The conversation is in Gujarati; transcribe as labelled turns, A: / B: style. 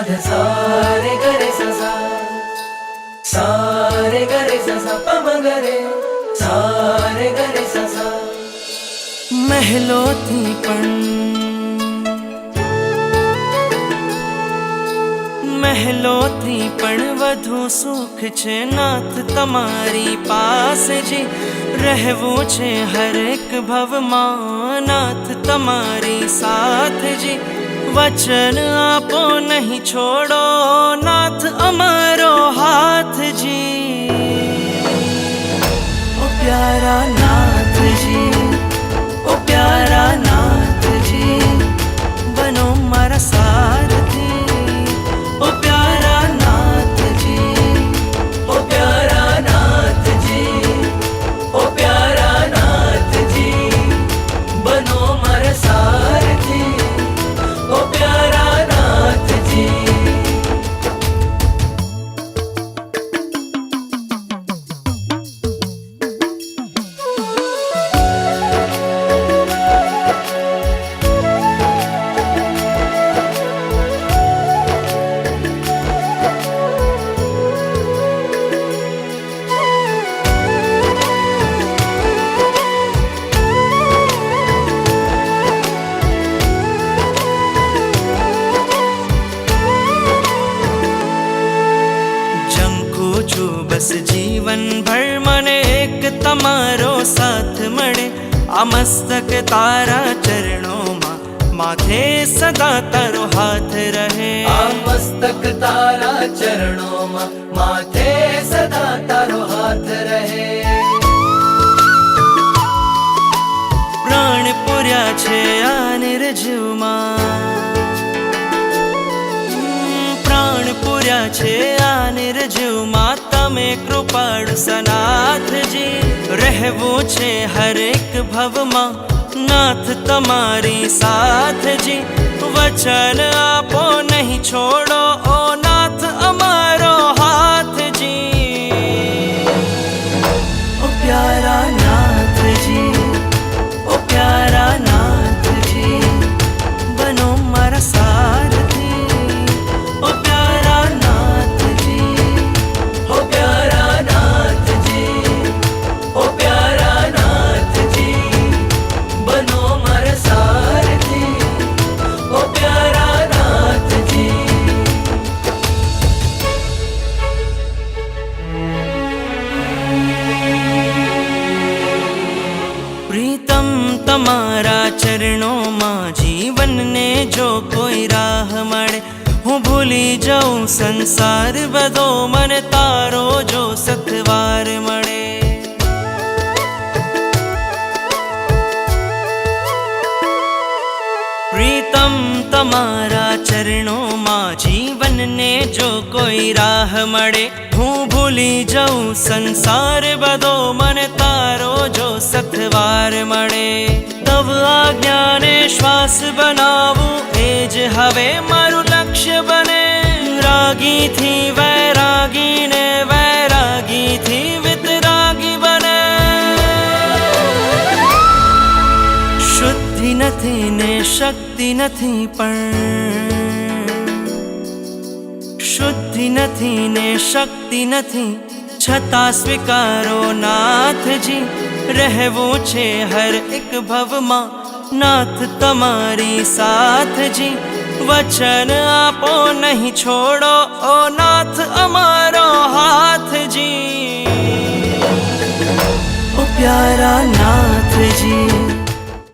A: ध सा रे ग रे सा रे ग रे सा प म ग रे सा रे ग रे सा। મહેલોથી પણ વધુ સુખ છે નાથ તમારી પાસે જી। રહેવું છે હરેક ભવમાં નાથ તમારી સાથ જી। વચન આપો નહીં છોડો નાથ અમારો હાથ જી। ઓ પ્યારા નાથજી, ઓ પ્યારા નાથજી, બનો મારા સારથી। ઓ પ્યારા નાથજી, ઓ પ્યારા નાથજી, ઓ પ્યારા નાથજી, બનો મારા સારથી। ઓ પ્યારા નાથજી। बस जीवन भर मने एक तमारो साथ मळे। आ मस्तक तारा चरणों माथे सदा तारो हाथ रहे। आ मस्तक तारा चरणों माथे सदा तारो हाथ रहे। प्राण पुर्या छे आ निर्जीवमा, प्राण पुर्या छे आ निर्जीवमा, તમે કૃપાળુ સનાથજી। રહેવું છે હરેક ભવમાં નાથ તમારી સાથજી। વચન આપો નહીં છોડો ઓ નાથ અમારો હાથજી। ઓ પ્યારા નાથજી, ઓ પ્યારા નાથજી, બનો મારા સારથી। ઓ પ્યારા નાથજી, ઓ પ્યારા નાથજી, ઓ પ્યારા નાથજી, બનો મારા સારથી। ઓ પ્યારા નાથજી। પ્રીતમ તમારા ચરણોમાં જીવનને જો કોઈ રાહ મળે, હું ભૂલી જાઉં સંસાર બધો, મને તારો જો સથવાર મળે। પ્રીતમ તમારા ચરણોમાં જીવનને જો કોઈ રાહ મળે, હું ભૂલી જાઉં સંસાર બધો, મને તારો જો સથવાર મળે। તવ આજ્ઞાને શ્વાસ બનાવું એ જ હવે મારું લક્ષ્ય બને। રાગીથી વૈરાગીને, વૈરાગીથી વિતરાગી બને। શુદ્ધિ નથી ને શક્તિ નથી પણ, શુદ્ધિ નથી ને શક્તિ નથી છતાં સ્વીકારો નાથજી। રહેવું છે હર એક ભવમાં નાથ તમારી સાથજી। વચન આપો નહીં છોડો ઓ નાથ અમારો હાથજી। ઓ પ્યારા નાથજી,